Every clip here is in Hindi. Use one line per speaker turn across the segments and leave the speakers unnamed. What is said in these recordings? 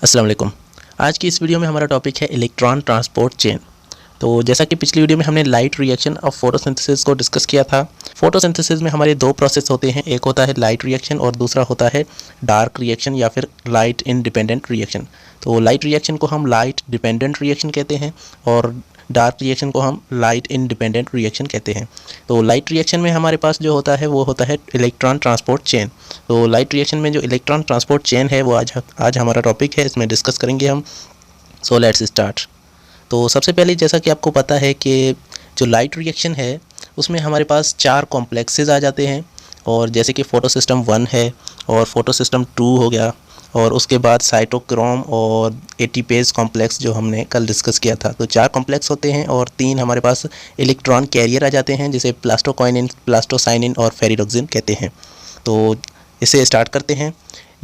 अस्सलाम वालेकुम। आज की इस वीडियो में हमारा टॉपिक है इलेक्ट्रॉन ट्रांसपोर्ट चेन। तो जैसा कि पिछली वीडियो में हमने लाइट रिएक्शन और फोटोसिंथेसिस को डिस्कस किया था। फोटोसिंथेसिस में हमारे दो प्रोसेस होते हैं, एक होता है लाइट रिएक्शन और दूसरा होता है डार्क रिएक्शन या फिर लाइट इंडिपेंडेंट रिएक्शन। तो लाइट रिएक्शन को हम लाइट डिपेंडेंट रिएक्शन कहते हैं और डार्क रिएक्शन को हम लाइट इंडिपेंडेंट रिएक्शन कहते हैं। तो लाइट रिएक्शन में हमारे पास जो होता है वो होता है इलेक्ट्रॉन ट्रांसपोर्ट चेन। तो लाइट रिएक्शन में जो इलेक्ट्रॉन ट्रांसपोर्ट चेन है वो आज हमारा टॉपिक है, इसमें डिस्कस करेंगे हम। So let's start. तो सबसे पहले जैसा कि आपको पता है कि जो लाइट रिएक्शन है उसमें हमारे पास 4 कॉम्प्लेक्सेस आ जाते हैं, और जैसे कि फोटो सिस्टम 1 है और फोटो सिस्टम 2 हो गया, और उसके बाद साइटोक्रोम और एटीपेज कॉम्प्लेक्स जो हमने कल डिस्कस किया था। तो 4 कॉम्प्लेक्स होते हैं और 3 हमारे पास इलेक्ट्रॉन कैरियर आ जाते हैं, जिसे प्लास्टोक्वाइनिन, प्लास्टोसाइनिन और फेरिडोक्सिन कहते हैं। तो इसे स्टार्ट करते हैं।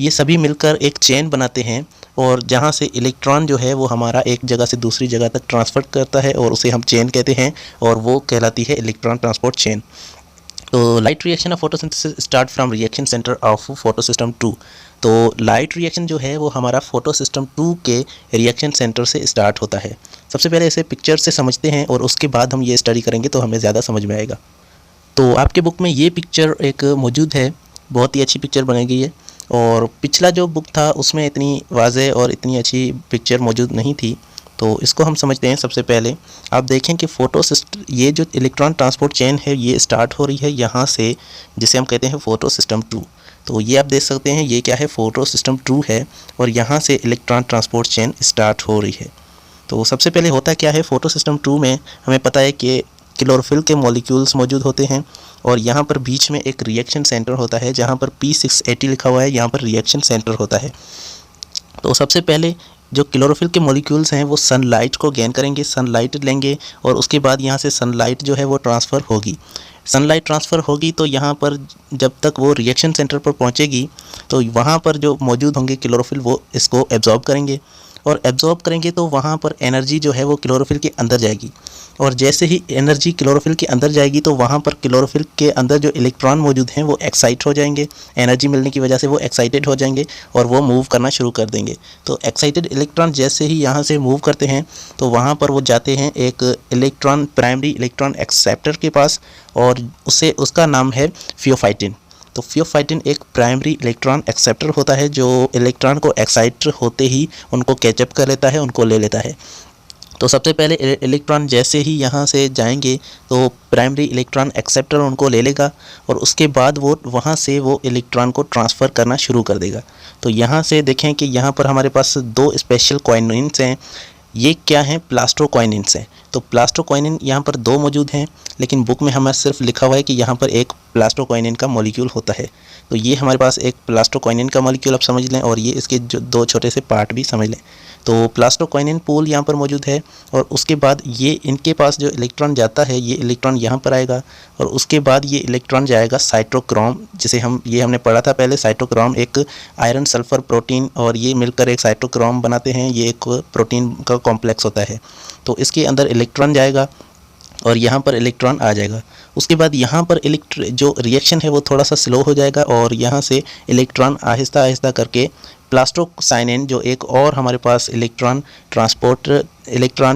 ये सभी मिलकर एक चेन बनाते हैं और जहाँ से इलेक्ट्रॉन जो है वो हमारा एक जगह से दूसरी जगह तक ट्रांसफ़र करता है और उसे हम चेन कहते हैं, और वो कहलाती है इलेक्ट्रॉन ट्रांसपोर्ट चेन। तो light reaction of photosynthesis start from reaction centre of photo system 2। तो लाइट रिएक्शन जो है वो हमारा फोटो सिस्टम 2 के रिएक्शन सेंटर से स्टार्ट होता है। सबसे पहले इसे पिक्चर से समझते हैं और उसके बाद हम ये स्टडी करेंगे तो हमें ज़्यादा समझ में आएगा। तो आपके बुक में ये पिक्चर एक मौजूद है, बहुत ही अच्छी पिक्चर बनाई गई है, और पिछला जो बुक था उसमें इतनी वाज़ेह और इतनी अच्छी पिक्चर मौजूद नहीं थी। तो इसको हम समझते हैं। सबसे पहले आप देखें कि फोटो सिस्टम, ये जो इलेक्ट्रॉन ट्रांसपोर्ट चेन है ये स्टार्ट हो रही है यहाँ से, जिसे हम कहते हैं फोटो सिस्टम 2। तो ये आप देख सकते हैं ये क्या है, फोटो सिस्टम 2 है, और यहाँ से इलेक्ट्रॉन ट्रांसपोर्ट चेन स्टार्ट हो रही है। तो सबसे पहले होता क्या है, फोटो सिस्टम 2 में हमें पता है कि क्लोरोफिल के मॉलिक्यूल्स मौजूद होते हैं, और यहाँ पर बीच में एक रिएक्शन सेंटर होता है जहाँ पर P680 लिखा हुआ है, यहाँ पर रिएक्शन सेंटर होता है। तो सबसे पहले जो क्लोरोफिल के मॉलिक्यूल्स हैं वो सनलाइट को गेन करेंगे, सनलाइट लेंगे, और उसके बाद यहाँ से सनलाइट जो है वो ट्रांसफ़र होगी। सनलाइट ट्रांसफ़र होगी तो यहाँ पर जब तक वो रिएक्शन सेंटर पर पहुँचेगी तो वहाँ पर जो मौजूद होंगे क्लोरोफिल वो इसको एब्जॉर्ब करेंगे, और एब्जॉर्ब करेंगे तो वहाँ पर एनर्जी जो है वो क्लोरोफिल के अंदर जाएगी, और जैसे ही एनर्जी क्लोरोफिल के अंदर जाएगी तो वहाँ पर क्लोरोफिल के अंदर जो इलेक्ट्रॉन मौजूद हैं वो एक्साइट हो जाएंगे। एनर्जी मिलने की वजह से वो एक्साइटेड हो जाएंगे और वो मूव करना शुरू कर देंगे। तो एक्साइटेड इलेक्ट्रॉन जैसे ही यहाँ से मूव करते हैं तो वहाँ पर वो जाते हैं एक इलेक्ट्रॉन, प्राइमरी इलेक्ट्रॉन एक्सेप्टर के पास, और उसका नाम है फियोफाइटिन। तो फियोफाइटिन एक प्राइमरी इलेक्ट्रॉन एक्सेप्टर होता है जो इलेक्ट्रॉन को एक्साइट होते ही उनको कैचअप कर लेता है, उनको ले लेता है। तो सबसे पहले इलेक्ट्रॉन जैसे ही यहाँ से जाएंगे तो प्राइमरी इलेक्ट्रॉन एक्सेप्टर उनको ले लेगा, और उसके बाद वो वहाँ से वो इलेक्ट्रॉन को ट्रांसफ़र करना शुरू कर देगा। तो यहाँ से देखें कि यहाँ पर हमारे पास 2 स्पेशल क्वाइनिन्स हैं। ये क्या हैं, प्लास्टोक्वाइनिन्स हैं। तो प्लास्टोक्वाइनिन यहाँ पर 2 मौजूद हैं, लेकिन बुक में हमें सिर्फ लिखा हुआ है कि यहाँ पर एक प्लास्टोक्वाइनिन का मॉलिक्यूल होता है। तो ये हमारे पास एक प्लास्टोक्वाइनिन का मॉलिक्यूल आप समझ लें, और ये इसके जो 2 छोटे से पार्ट भी समझ लें। तो प्लास्टोक्वाइनिन पूल यहाँ पर मौजूद है, और उसके बाद ये इनके पास जो इलेक्ट्रॉन जाता है ये इलेक्ट्रॉन यहाँ पर आएगा, और उसके बाद ये इलेक्ट्रॉन जाएगा साइटोक्रोम, जिसे हमने पढ़ा था पहले। साइटोक्रोम एक आयरन सल्फर प्रोटीन, और ये मिलकर एक साइटोक्रोम बनाते हैं। ये एक प्रोटीन का कॉम्प्लेक्स होता है। तो इसके अंदर इलेक्ट्रॉन जाएगा और यहाँ पर इलेक्ट्रॉन आ जाएगा। उसके बाद यहाँ पर जो रिएक्शन है वो थोड़ा सा स्लो हो जाएगा, और यहाँ से इलेक्ट्रॉन आहिस्ता आहिस्ता करके प्लास्टोसाइनिन, जो एक और हमारे पास इलेक्ट्रॉन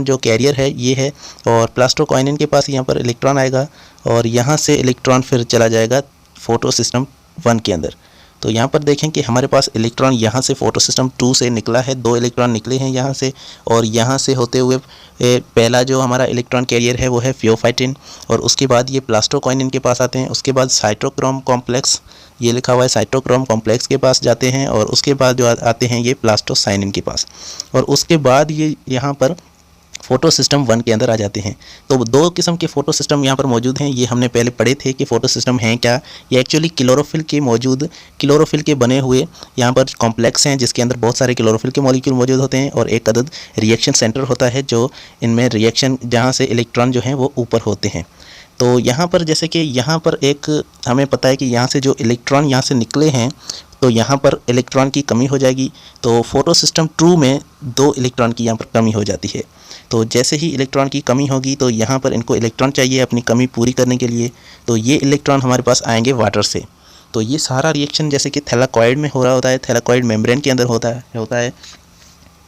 जो कैरियर है ये है, और प्लास्टोक्वाइनिन के पास यहाँ पर इलेक्ट्रॉन आएगा, और यहाँ से इलेक्ट्रॉन फिर चला जाएगा फोटो सिस्टम 1 के अंदर। तो यहाँ पर देखें कि हमारे पास इलेक्ट्रॉन यहाँ से फोटो सिस्टम 2 से निकला है, 2 इलेक्ट्रॉन निकले हैं यहाँ से, और यहाँ से होते हुए पहला जो हमारा इलेक्ट्रॉन कैरियर है वो है फियोफाइटिन, और उसके बाद ये प्लास्टोक्वाइनिन के पास आते हैं। उसके बाद साइटोक्रोम कॉम्प्लेक्स, ये लिखा हुआ है, साइटोक्रोम कॉम्प्लेक्स के पास जाते हैं, और उसके बाद जो आते हैं ये प्लास्टोसाइनिन के पास, और उसके बाद ये यहाँ पर फोटो सिस्टम 1 के अंदर आ जाते हैं। तो 2 किस्म के फोटो सिस्टम यहाँ पर मौजूद हैं। ये हमने पहले पढ़े थे कि फोटो सिस्टम हैं क्या। ये एक्चुअली क्लोरोफिल के बने हुए यहाँ पर कॉम्प्लेक्स हैं, जिसके अंदर बहुत सारे क्लोरोफिल के मॉलिक्यूल मौजूद होते हैं, और एक अदद रिएक्शन सेंटर होता है जो इनमें रिएक्शन, जहाँ से इलेक्ट्रॉन जो हैं वो ऊपर होते हैं। तो यहाँ पर जैसे कि यहाँ पर एक हमें पता है कि यहाँ से जो इलेक्ट्रॉन यहाँ से निकले हैं तो यहाँ पर इलेक्ट्रॉन की कमी हो जाएगी। तो फोटो सिस्टम 2 में 2 इलेक्ट्रॉन की यहाँ पर कमी हो जाती है। तो जैसे ही इलेक्ट्रॉन की कमी होगी तो यहाँ पर इनको इलेक्ट्रॉन चाहिए अपनी कमी पूरी करने के लिए, तो ये इलेक्ट्रॉन हमारे पास आएंगे वाटर से। तो ये सारा रिएक्शन जैसे कि थैलाकॉइड में हो रहा होता है, थैलाकॉइड मेम्ब्रेन के अंदर होता है।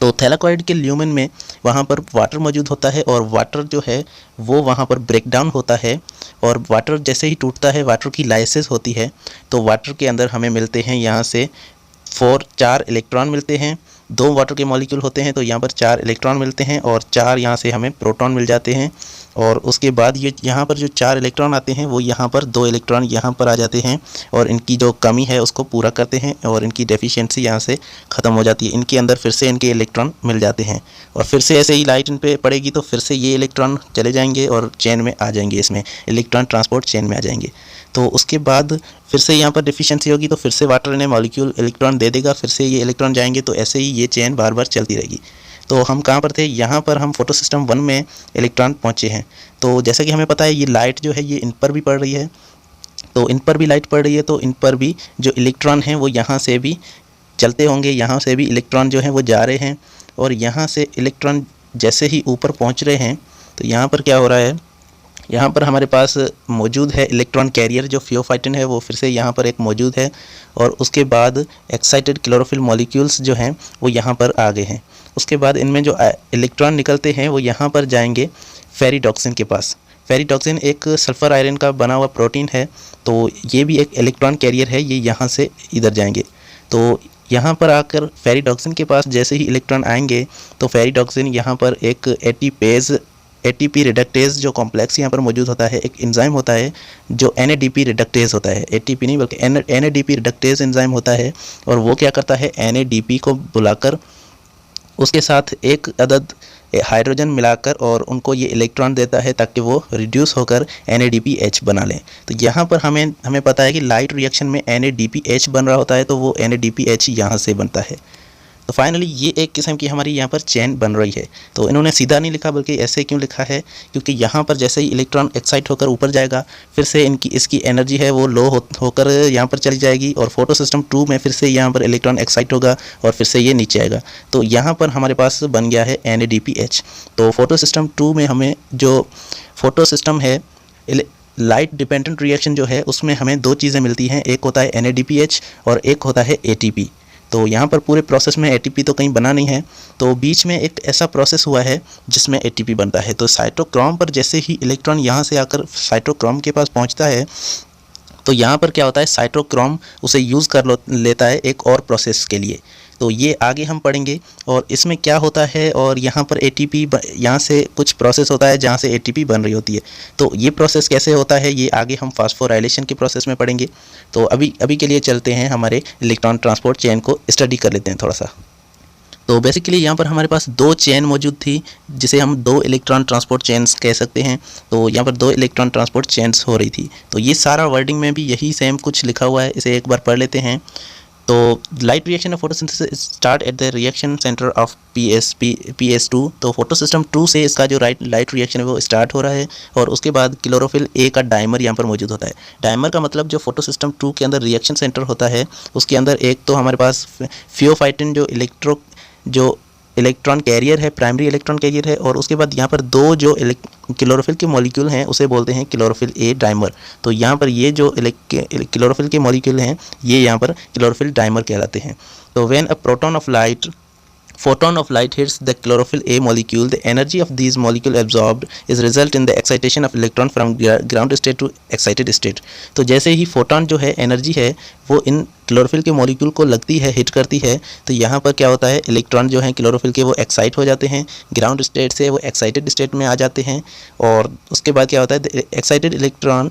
तो थैलाकॉइड के ल्यूमेन में वहाँ पर वाटर मौजूद होता है और वाटर जो है वो वहाँ पर ब्रेक डाउन होता है और वाटर जैसे ही टूटता है वाटर की लाइसिस होती है। तो वाटर के अंदर हमें मिलते हैं यहाँ से 4 इलेक्ट्रॉन मिलते हैं। 2 वाटर के मॉलिक्यूल होते हैं तो यहाँ पर 4 इलेक्ट्रॉन मिलते हैं और 4 यहाँ से हमें प्रोटॉन मिल जाते हैं। और उसके बाद ये यहाँ पर जो 4 इलेक्ट्रॉन आते हैं वो यहाँ पर 2 इलेक्ट्रॉन यहाँ पर आ जाते हैं और इनकी जो कमी है उसको पूरा करते हैं और इनकी डेफिशिएंसी यहाँ से ख़त्म हो जाती है। इनके अंदर फिर से इनके इलेक्ट्रॉन मिल जाते हैं और फिर से ऐसे ही लाइट इन पर पड़ेगी तो फिर से ये इलेक्ट्रॉन चले जाएंगे और चेन में आ जाएंगे, इसमें इलेक्ट्रॉन ट्रांसपोर्ट चेन में आ जाएंगे। तो उसके बाद फिर से यहाँ पर डिफिशिएंसी होगी तो फिर से वाटर ने मॉलिक्यूल इलेक्ट्रॉन दे देगा, फिर से ये इलेक्ट्रॉन जाएंगे, तो ऐसे ही ये चेन बार बार चलती रहेगी। तो हम कहाँ पर थे, यहाँ पर हम फोटो सिस्टम 1 में इलेक्ट्रॉन पहुँचे हैं। तो जैसा कि हमें पता है ये लाइट जो है ये इन पर भी पड़ रही है, तो इन पर भी लाइट पड़ रही है, तो इन पर भी जो इलेक्ट्रॉन हैं वो यहाँ से भी चलते होंगे, यहाँ से भी इलेक्ट्रॉन जो हैं वो जा रहे हैं और यहाँ से इलेक्ट्रॉन जैसे ही ऊपर पहुँच रहे हैं तो यहाँ पर क्या हो रहा है, यहाँ पर हमारे पास मौजूद है इलेक्ट्रॉन कैरियर जो फियोफाइटिन है वो फिर से यहाँ पर एक मौजूद है और उसके बाद एक्साइटेड क्लोरोफिल मॉलिक्यूल्स जो हैं वो यहाँ पर आ गए हैं। उसके बाद इनमें जो इलेक्ट्रॉन निकलते हैं वो यहाँ पर जाएंगे फेरिडॉक्सिन के पास। फेरिडॉक्सिन एक सल्फ़र आयरन का बना हुआ प्रोटीन है, तो ये भी एक इलेक्ट्रॉन कैरियर है, ये यहाँ से इधर जाएंगे। तो यहाँ पर आकर फेरिडॉक्सिन के पास जैसे ही इलेक्ट्रॉन आएंगे तो फेरिडॉक्सिन यहाँ पर एक एटीपी रिडक्टेज जो कॉम्प्लेक्स यहाँ पर मौजूद होता है, एक एंजाइम होता है जो NADP रिडक्टेज होता है, एटीपी नहीं बल्कि NADP रिडक्टेज एंजाइम होता है। और वो क्या करता है, NADP को बुलाकर उसके साथ एक अदद हाइड्रोजन मिलाकर और उनको ये इलेक्ट्रॉन देता है ताकि वो रिड्यूस होकर NADPH बना लें। तो यहाँ पर हमें पता है कि लाइट रिएक्शन में NADPH बन रहा होता है, तो वो NADPH यहाँ से बनता है। तो फाइनली ये एक किस्म की हमारी यहाँ पर चेन बन रही है। तो इन्होंने सीधा नहीं लिखा बल्कि ऐसे क्यों लिखा है, क्योंकि यहाँ पर जैसे ही इलेक्ट्रॉन एक्साइट होकर ऊपर जाएगा फिर से इसकी एनर्जी है वो लो होकर यहाँ पर चली जाएगी और फोटो सिस्टम 2 में फिर से यहाँ पर इलेक्ट्रॉन एक्साइट होगा और फिर से ये नीचे आएगा। तो यहाँ पर हमारे पास बन गया है NADPH। तो फोटो सिस्टम 2 में हमें जो फोटो सिस्टम है लाइट डिपेंडेंट रिएक्शन जो है उसमें हमें 2 चीज़ें मिलती हैं, एक होता है NADPH और एक होता है ATP। तो यहाँ पर पूरे प्रोसेस में ATP तो कहीं बना नहीं है, तो बीच में एक ऐसा प्रोसेस हुआ है जिसमें ATP बनता है। तो साइटोक्रोम पर जैसे ही इलेक्ट्रॉन यहाँ से आकर साइटोक्रोम के पास पहुँचता है तो यहाँ पर क्या होता है, साइटोक्रोम उसे यूज़ कर लेता है एक और प्रोसेस के लिए। तो ये आगे हम पढ़ेंगे और इसमें क्या होता है। और यहाँ पर ATP यहाँ से कुछ प्रोसेस होता है जहाँ से ATP बन रही होती है। तो ये प्रोसेस कैसे होता है ये आगे हम फास्फोराइलेशन के प्रोसेस में पढ़ेंगे। तो अभी के लिए चलते हैं, हमारे इलेक्ट्रॉन ट्रांसपोर्ट चेन को स्टडी कर लेते हैं थोड़ा सा। तो बेसिकली यहाँ पर हमारे पास 2 चेन मौजूद थी जिसे हम 2 इलेक्ट्रॉन ट्रांसपोर्ट चेन्स कह सकते हैं। तो यहाँ पर 2 इलेक्ट्रॉन ट्रांसपोर्ट चेन्स हो रही थी। तो ये सारा वर्डिंग में भी यही सेम कुछ लिखा हुआ है, इसे एक बार पढ़ लेते हैं। तो light reaction of photosynthesis start at the reaction centre of PS2। तो फोटो सिस्टम 2 से इसका जो लाइट रिएक्शन है वो स्टार्ट हो रहा है और उसके बाद क्लोरोफिल A का डाइमर यहाँ पर मौजूद होता है। डाइमर का मतलब जो फोटो सिस्टम 2 के अंदर रिएक्शन सेंटर होता है उसके अंदर एक तो हमारे पास फियोफाइटिन जो इलेक्ट्रॉन कैरियर है, प्राइमरी इलेक्ट्रॉन कैरियर है, और उसके बाद यहाँ पर 2 जो क्लोरोफिल के मॉलिक्यूल हैं उसे बोलते हैं क्लोरोफिल A डाइमर। तो यहाँ पर ये जो क्लोरोफिल के मॉलिक्यूल हैं ये यहाँ पर क्लोरोफिल डाइमर कहलाते हैं। तो when a photon of light hits the chlorophyll A molecule, the energy of these molecule absorbed is result in the excitation of electron from ground state to excited state। तो जैसे ही फोटोन जो है एनर्जी है वो इन क्लोरोफिल के मॉलिक्यूल को लगती है, हिट करती है, तो यहाँ पर क्या होता है, इलेक्ट्रॉन जो हैं क्लोरोफिल के वो एक्साइट हो जाते हैं, ग्राउंड स्टेट से वो एक्साइटेड स्टेट में आ जाते हैं। और उसके बाद क्या होता है, excited electron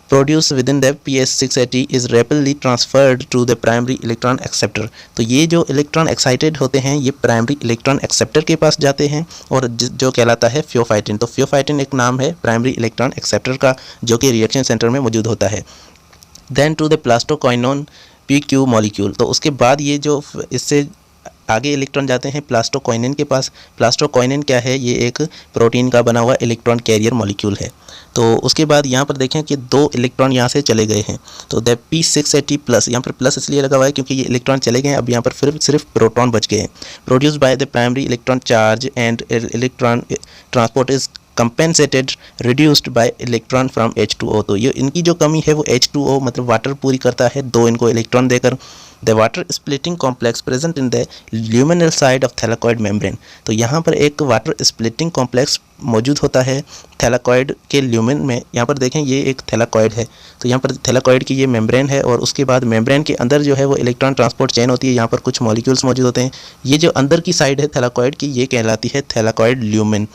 produce within the PS680 is rapidly transferred to the primary electron acceptor. तो ये जो इलेक्ट्रॉन एक्साइटेड होते हैं ये प्राइमरी इलेक्ट्रॉन एक्सेप्टर के पास जाते हैं और जो कहलाता है फियोफाइटिन। तो फियोफाइटिन एक नाम है प्राइमरी इलेक्ट्रॉन एक्सेप्टर का जो कि रिएक्शन सेंटर में मौजूद होता है। Then to the plastoquinone PQ molecule. तो उसके बाद ये जो इससे आगे इलेक्ट्रॉन जाते हैं प्लास्टोक्वाइनिन के पास। प्लास्टोक्वाइनिन क्या है, ये एक प्रोटीन का बना हुआ इलेक्ट्रॉन कैरियर मॉलिक्यूल है। तो उसके बाद यहाँ पर देखें कि 2 इलेक्ट्रॉन यहाँ से चले गए हैं। तो द P680 प्लस, यहाँ पर प्लस इसलिए लगा हुआ है क्योंकि ये इलेक्ट्रॉन चले गए हैं, अब यहाँ पर फिर सिर्फ प्रोटॉन बच गए हैं। Produce by the primary electron charge and electron transport is compensated reduced by electron from H2O। तो ये इनकी जो कमी है वो H2O मतलब वाटर पूरी करता है 2 इनको इलेक्ट्रॉन देकर। The water splitting complex present in the luminal side of thylakoid membrane. तो यहाँ पर एक वाटर स्प्लिटिंग कॉम्प्लेक्स मौजूद होता है थैलाकॉइड के ल्यूमिन में। यहाँ पर देखें ये एक थैलाकॉइड है, तो यहाँ पर थैलाकॉइड की ये मेम्ब्रेन है और उसके बाद मेम्ब्रेन के अंदर जो है वो इलेक्ट्रॉन ट्रांसपोर्ट चेन होती है। यहाँ पर कुछ मॉलिक्यूल्स मौजूद होते हैं। ये जो अंदर की साइड है थैलाकॉइड की, ये कहलाती है थैलाकॉइड ल्यूमिन।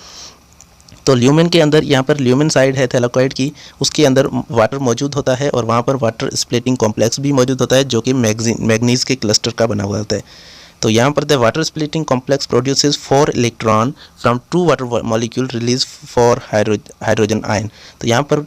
तो ल्यूमिन के अंदर, यहाँ पर ल्यूमिन साइड है थैलाकॉइड की, उसके अंदर वाटर मौजूद होता है और वहाँ पर वाटर स्प्लिटिंग कॉम्प्लेक्स भी मौजूद होता है जो कि मैग्नीज के क्लस्टर का बना हुआ होता है। तो यहाँ पर the water splitting complex produces 4 electron from 2 water molecule release 4 hydrogen ion. तो यहाँ पर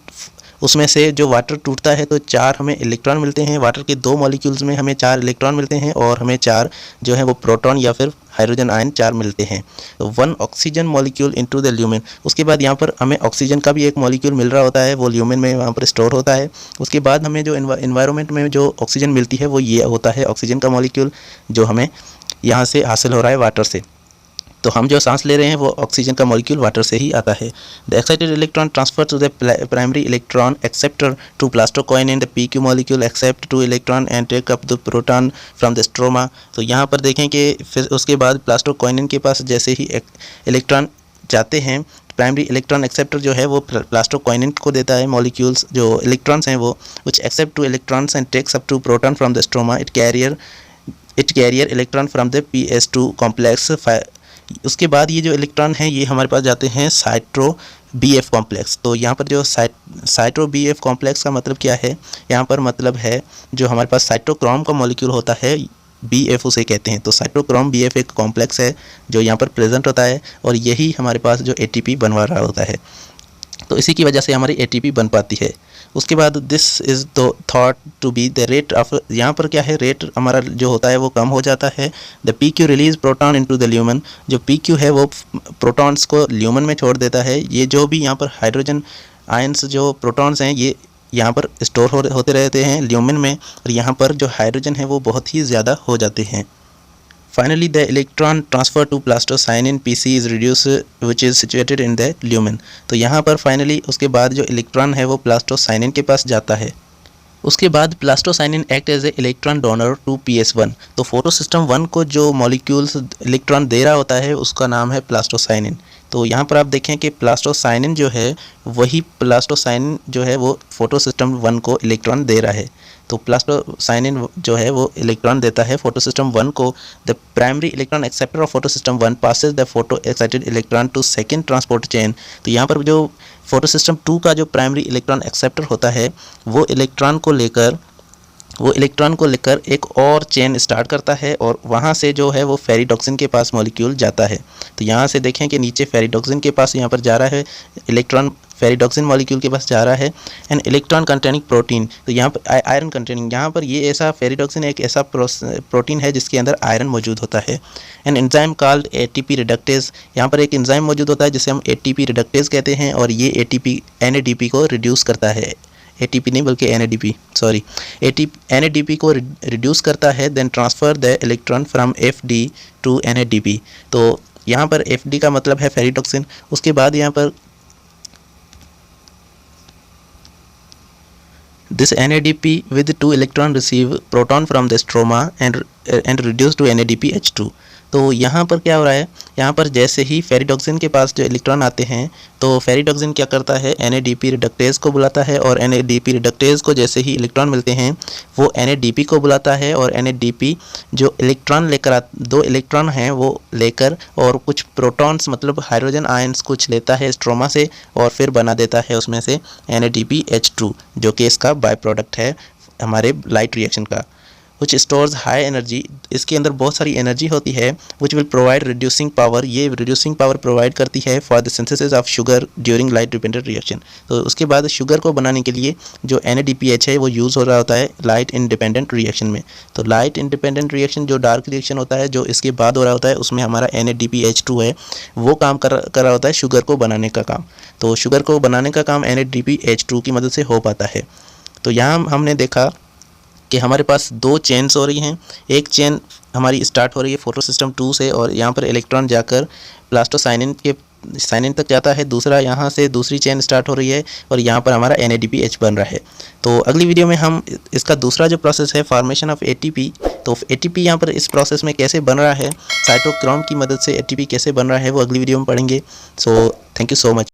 उसमें से जो वाटर टूटता है तो 4 हमें इलेक्ट्रॉन मिलते हैं, वाटर के 2 मॉलिक्यूल्स में हमें 4 इलेक्ट्रॉन मिलते हैं और हमें 4 जो है वो प्रोटॉन या फिर हाइड्रोजन आयन 4 मिलते हैं। तो 1 oxygen molecule into the lumen. उसके बाद यहाँ पर हमें ऑक्सीजन का भी एक मॉलिक्यूल मिल रहा होता है, वो ल्यूमिन में वहाँ पर स्टोर होता है। उसके बाद हमें जो इन्वायरमेंट में जो ऑक्सीजन मिलती है वो ये होता है ऑक्सीजन का मॉलिक्यूल, जो हमें यहाँ से हासिल हो रहा है वाटर से। तो हम जो सांस ले रहे हैं वो ऑक्सीजन का मॉलिक्यूल वाटर से ही आता है। The excited electron transfer to the primary electron acceptor to plastoquinone the PQ molecule accept 2 electron and take up the proton from the stroma. तो यहाँ पर देखें कि फिर उसके बाद प्लास्टोकॉइनिन के पास जैसे ही इलेक्ट्रॉन जाते हैं, प्राइमरी इलेक्ट्रॉन एक्सेप्टर जो है वो प्लास्टोकॉइनिन को देता है मॉलिक्यूल्स, जो इलेक्ट्रॉन्स हैं वो, which accept 2 electrons and takes up 2 proton from the stroma. It carrier electron from the PS2 complex. उसके बाद ये जो इलेक्ट्रॉन हैं ये हमारे पास जाते हैं साइट्रो BF कॉम्प्लेक्स। तो यहाँ पर जो साइट्रो BF कॉम्प्लेक्स का मतलब क्या है, यहाँ पर मतलब है जो हमारे पास साइटोक्रोम का मॉलिक्यूल होता है, BF उसे कहते हैं। तो साइटोक्रोम BF एक कॉम्प्लेक्स है जो यहाँ पर प्रेजेंट होता है और यही हमारे पास जो ATP बनवा रहा होता है। तो इसी की वजह से हमारी ATP बन पाती है। उसके बाद this is thought to be the rate of, यहाँ पर क्या है, रेट हमारा जो होता है वो कम हो जाता है। The PQ release proton into the lumen. जो PQ है वो प्रोटॉन्स को ल्यूमन में छोड़ देता है। ये जो भी यहाँ पर हाइड्रोजन आयंस जो प्रोटॉन्स हैं ये यहाँ पर स्टोर होते रहते हैं ल्यूमन में, और यहाँ पर जो हाइड्रोजन है वो बहुत ही ज़्यादा हो जाते हैं। Finally, the electron transfer to plastocyanin PC is reduced, which is situated in the lumen। तो यहाँ पर फाइनली उसके बाद जो इलेक्ट्रॉन है वो प्लास्टोसाइनिन के पास जाता है। उसके बाद plastocyanin act as a electron donor to PS1। तो फोटो सिस्टम 1 को जो मॉलिक्यूल्स इलेक्ट्रॉन दे रहा होता है उसका नाम है प्लास्टोसाइनिन। तो यहाँ पर आप देखें कि प्लास्टोसाइनिन जो है वही प्लास्टोसाइनिन जो है वो फोटो सिस्टम 1 को इलेक्ट्रॉन दे रहा है। तो प्लास्टोसाइनिन जो है वो इलेक्ट्रॉन देता है फोटो सिस्टम 1 को। The primary electron acceptor of photosystem 1 passes the photo excited electron to second transport chain. तो यहाँ पर जो फोटो सिस्टम 2 का जो प्राइमरी इलेक्ट्रॉन एक्सेप्टर होता है वो इलेक्ट्रॉन को लेकर एक और चेन स्टार्ट करता है और वहाँ से जो है वो फेरिडॉक्सिन के पास मॉलिक्यूल जाता है। तो यहाँ से देखें कि नीचे फेरिडॉक्सिन के पास यहाँ पर जा रहा है इलेक्ट्रॉन, फेरिडॉक्सिन मॉलिक्यूल के पास जा रहा है। एंड इलेक्ट्रॉन कंटेनिंग प्रोटीन, तो यहाँ पर आयरन कंटेनिंग, यहाँ पर ये ऐसा फेरिडॉक्सिन एक ऐसा प्रोटीन है जिसके अंदर आयरन मौजूद होता है। And enzyme called ATP reductase, यहाँ पर एक एंजाइम मौजूद होता है जिसे हम ATP रिडक्टेज कहते हैं और ये ATP NADP को रिड्यूस करता है। ATP नहीं बल्कि NADP को रिड्यूस करता है। Then transfer the electron from FD to NADP। तो यहाँ पर FD का मतलब है फेरिडॉक्सिन। उसके बाद यहाँ पर this NADP with 2 electron receive proton from the stroma and reduce to NADPH2। तो यहाँ पर क्या हो रहा है, यहाँ पर जैसे ही फेरिडॉक्सिन के पास जो इलेक्ट्रॉन आते हैं तो फेरिडॉक्सिन क्या करता है, NADP रिडक्टेज को बुलाता है और NADP रिडक्टेज को जैसे ही इलेक्ट्रॉन मिलते हैं वो NADP को बुलाता है और NADP जो इलेक्ट्रॉन लेकर 2 इलेक्ट्रॉन हैं वो लेकर और कुछ प्रोटॉन्स मतलब हाइड्रोजन आयंस कुछ लेता है स्ट्रोमा से और फिर बना देता है उसमें से NADPH2 जो कि इसका बाय प्रोडक्ट है हमारे लाइट रिएक्शन का। which stores high energy, इसके अंदर बहुत सारी एनर्जी होती है। which will provide reducing power, ये reducing power प्रोवाइड करती है for the synthesis of sugar during light dependent reaction। तो उसके बाद शुगर को बनाने के लिए जो NADPH है वो यूज़ हो रहा होता है लाइट इंडिपेंडेंट रिएक्शन में। तो लाइट इंडिपेंडेंट रिएक्शन जो डार्क रिएक्शन होता है जो इसके बाद हो रहा होता है उसमें हमारा NADPH2 है वो काम कर रहा होता है शुगर को बनाने का काम। तो शुगर को बनाने का काम NADPH2 की मदद से हो पाता है। तो यहाँ हमने देखा कि हमारे पास 2 चेन्स हो रही हैं। एक चेन हमारी स्टार्ट हो रही है फोटो सिस्टम 2 से और यहाँ पर इलेक्ट्रॉन जाकर प्लास्टोसाइनिन के साइनिन तक जाता है, दूसरा यहाँ से दूसरी चेन स्टार्ट हो रही है और यहाँ पर हमारा NADPH बन रहा है। तो अगली वीडियो में हम इसका दूसरा जो प्रोसेस है फॉर्मेशन ऑफ ATP, तो ATP यहाँ पर इस प्रोसेस में कैसे बन रहा है, साइटोक्रोम की मदद से ATP कैसे बन रहा है, वो अगली वीडियो में पढ़ेंगे। So thank you so much.